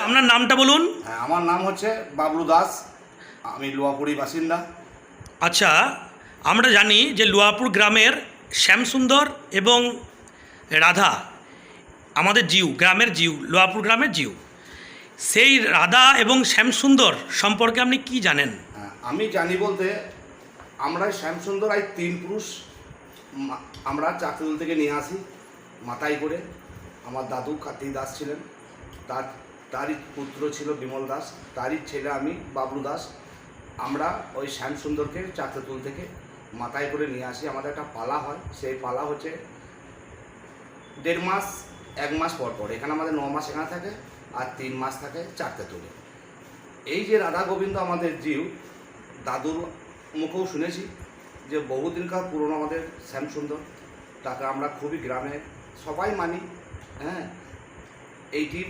আপনার নামটা বলুন। আমার নাম হচ্ছে বাবলু দাস, আমি লোহাপুরি বাসিন্দা। আচ্ছা, আমরা জানি যে লোহাপুর গ্রামের শ্যামসুন্দর এবং রাধা আমাদের জিউ, গ্রামের জিউ, লোহাপুর গ্রামের জিউ। সেই রাধা এবং শ্যামসুন্দর সম্পর্কে আপনি কি জানেন? আমি জানি বলতে, আমরা শ্যামসুন্দর এই 3 পুরুষ আমরা চাকরিদুল থেকে নিয়ে আসি মাথায় করে। আমার দাদু কার্তিক দাস ছিলেন, তারই পুত্র ছিল বিমল দাস, তারই ছেলে আমি বাবলু দাস। আমরা ওই শ্যামসুন্দরকে চাকরিদুল থেকে মাথায় করে নিয়ে আসি। আমাদের একটা পালা হয়, সেই পালা হচ্ছে 1.5 মাস 1 মাস পর পর। এখানে আমাদের 9 মাস এখানে থাকে আর 3 মাস থাকে চাকরিদুলে। এই যে রাধা গোবিন্দ আমাদের জিউ, দাদুর মুখেও শুনেছি যে বহুদিনকার পুরনো আমাদের শ্যামসুন্দর, তাকে আমরা খুবই গ্রামে সবাই মানি। হ্যাঁ, এইটি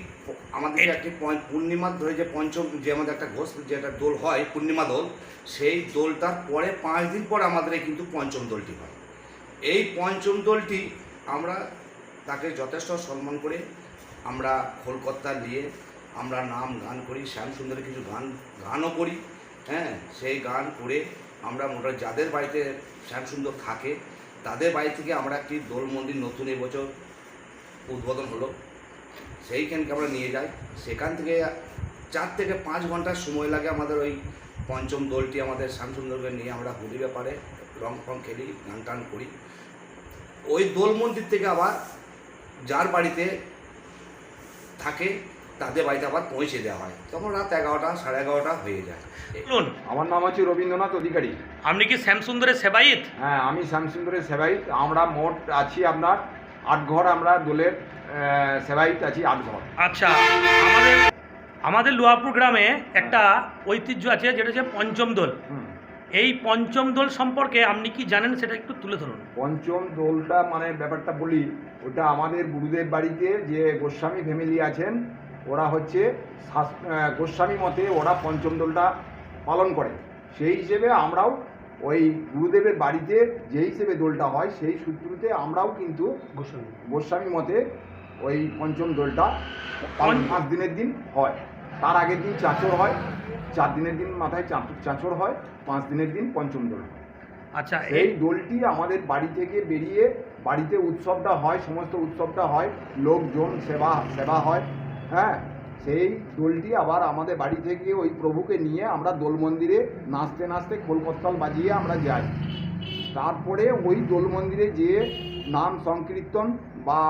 আমাদের একটি পূর্ণিমা ধরে যে পঞ্চম, যে আমাদের একটা ঘোষ যেটা দোল হয় পূর্ণিমা দোল, সেই দোলটার পরে 5 দিন পর আমাদের কিন্তু পঞ্চম দোলটি হয়। এই পঞ্চম দোলটি আমরা তাকে যথেষ্ট সম্মান করে আমরা খোলকর্তা নিয়ে আমরা নাম গান করি, শ্যামসুন্দরের কিছু গানও করি। হ্যাঁ, সেই গান করে আমরা মোটামুটি যাদের বাড়িতে শ্যামসুন্দর থাকে তাদের বাড়ি থেকে আমরা একটি দোল মন্দির নতুন এবছর উদ্বোধন হলো, সেইখানকে আমরা নিয়ে যাই। সেখান থেকে 4 থেকে 5 ঘন্টার সময় লাগে আমাদের ওই পঞ্চম দোলটি আমাদের শ্যামসুন্দরকে নিয়ে আমরা হোলি ব্যাপারে রং ফং খেলি, গান টান করি। ওই দোল মন্দির থেকে আবার যার বাড়িতে থাকে তাদের বাড়িতে আবার পৌঁছে দেওয়া হয়, তখন রাত 11টা 11:30 হয়ে যায়। বলুন। আমার নাম হচ্ছে রবীন্দ্রনাথ অধিকারী। আপনি কি শ্যামসুন্দরের সেবায়িত? হ্যাঁ, আমি শ্যামসুন্দরের সেবায়িত। আমরা মোট আছি আপনার 8 ঘর, আমরা দোলের সেবায়িত আছি 8 ঘর। আচ্ছা, আমাদের লোহাপুর গ্রামে একটা ঐতিহ্য আছে যেটা হচ্ছে পঞ্চম দোল। এই পঞ্চম দোল সম্পর্কে আপনি কি জানেন সেটা একটু তুলে ধরুন। পঞ্চম দোলটা মানে ব্যাপারটা বলি, ওটা আমাদের গুরুদেব বাড়িতে যে গোস্বামী ফ্যামিলি আছেন, ওরা হচ্ছে গোস্বামী মতে ওরা পঞ্চম দোলটা পালন করে। সেই হিসেবে আমরাও ওই গুরুদেবের বাড়িতে যে হিসেবে দোলটা হয় সেই সূত্রতে আমরাও কিন্তু গোস্বামী মতে ওই পঞ্চম দোলটা 5 দিনের দিন হয়। তার আগের দিন চাঁচর হয়, 4 দিনের দিন মাথায় চাঁচর হয়, 5 দিনের দিন পঞ্চম দোল হয়। আচ্ছা, এই দোলটি আমাদের বাড়ি থেকে বেরিয়ে বাড়িতে উৎসবটা হয়, সমস্ত উৎসবটা হয়, লোকজন সেবা হয়। হ্যাঁ, সেই দোলটি আবার আমাদের বাড়ি থেকে ওই প্রভুকে নিয়ে আমরা দোল মন্দিরে নাচতে নাচতে খোলকত্তাল বাজিয়ে আমরা যাই। তারপরে ওই দোল মন্দিরে যেয়ে নাম সংকীর্তন বা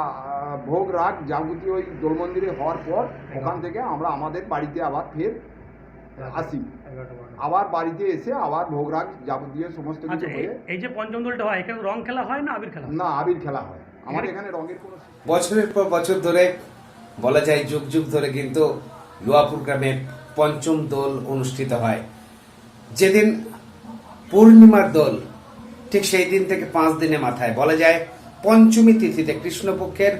ভোগ রাগ যাবতীয় ওই দোল মন্দিরে হওয়ার পর ওখান থেকে আমরা আমাদের বাড়িতে আবার ফের আসি, আবার বাড়িতে এসে আবার ভোগরাগ যাবতীয় সমস্ত কিছু আচ্ছা, হয়ে এই যে পঞ্চম দোলটা হয় এখানে রং খেলা হয় না আবির খেলা হয়? না আবির খেলা হয়। আমাদের এখানে রঙের কোনো বছরের পর বছর ধরে, বলা যায় যুগ যুগ ধরে কিন্তু লোয়াপুর গ্রামে পঞ্চম দোল অনুষ্ঠিত হয়। যেদিন পূর্ণিমার দোল, ঠিক সেই দিন থেকে 5 দিনে মাথায়, বলা যায় পঞ্চমী তিথিতে, কৃষ্ণপক্ষের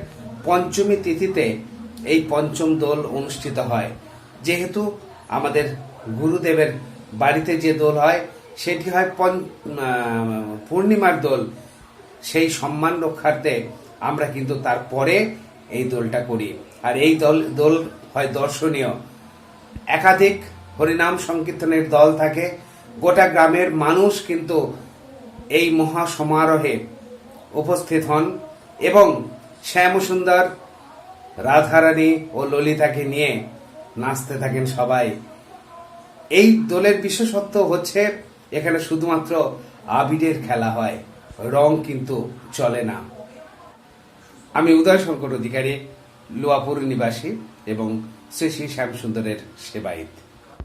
পঞ্চমী তিথিতে এই পঞ্চম দোল অনুষ্ঠিত হয়। যেহেতু আমাদের গুরুদেবের বাড়িতে যে দোল হয় সেটি হয় পূর্ণিমার দোল, সেই সম্মান রক্ষার্থে আমরা কিন্তু তারপরে এই দোলটা করি। আর এই দোল হয় দর্শনীয়। একাধিক হরিনাম সংকীর্তনের দল থাকে, গোটা গ্রামের মানুষ কিন্তু এই মহা সমারোহে উপস্থিত হন এবং শ্যামসুন্দর, রাধারানী ও ললিতাকে নিয়ে নাচতে থাকেন সবাই। এই দোলের বিশেষত্ব হচ্ছে এখানে শুধুমাত্র আবিরের খেলা হয়, রং কিন্তু চলে না। আমি উদয় শঙ্কর অধিকারী, লোয়াপুর নিবাসী এবং শ্রী শ্রী শ্যামসুন্দরের সেবায়িত।